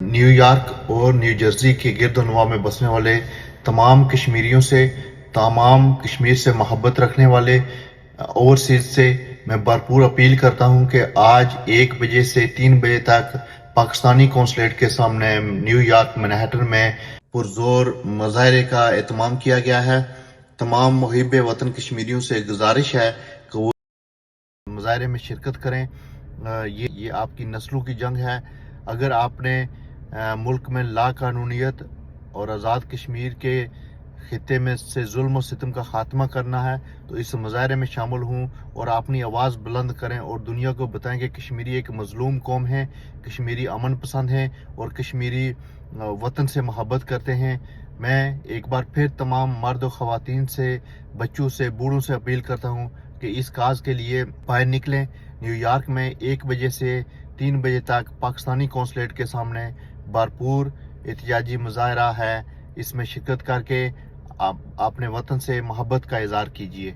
New York اور new Jersey کے گرد و نواح میں بسنے والے تمام کشمیریوں سے، تمام کشمیر سے محبت رکھنے والے اوورسیز سے میں بھرپور اپیل کرتا ہوں کہ آج 1 بجے سے 3 بجے تک پاکستانی قونصلیٹ کے سامنے نیو یارک منہٹن میں پرزور مظاہرے کا اہتمام کیا گیا ہے۔ تمام محب وطن کشمیریوں سے گزارش ہے کہ وہ مظاہرے میں شرکت کریں۔ یہ آپ کی نسلوں کی جنگ ہے۔ اگر آپ نے ملک میں لا قانونیت اور آزاد کشمیر کے خطے میں سے ظلم و ستم کا خاتمہ کرنا ہے تو اس مظاہرے میں شامل ہوں اور اپنی آواز بلند کریں اور دنیا کو بتائیں کہ کشمیری ایک مظلوم قوم ہے، کشمیری امن پسند ہیں اور کشمیری وطن سے محبت کرتے ہیں۔ میں ایک بار پھر تمام مرد و خواتین سے، بچوں سے، بوڑھوں سے اپیل کرتا ہوں کہ اس کاز کے لیے باہر نکلیں۔ نیو یارک میں 1 بجے سے 3 بجے تک پاکستانی قونصلیٹ کے سامنے بھرپور احتجاجی مظاہرہ ہے۔ اس میں شرکت کر کے آپ اپنے وطن سے محبت کا اظہار کیجیے۔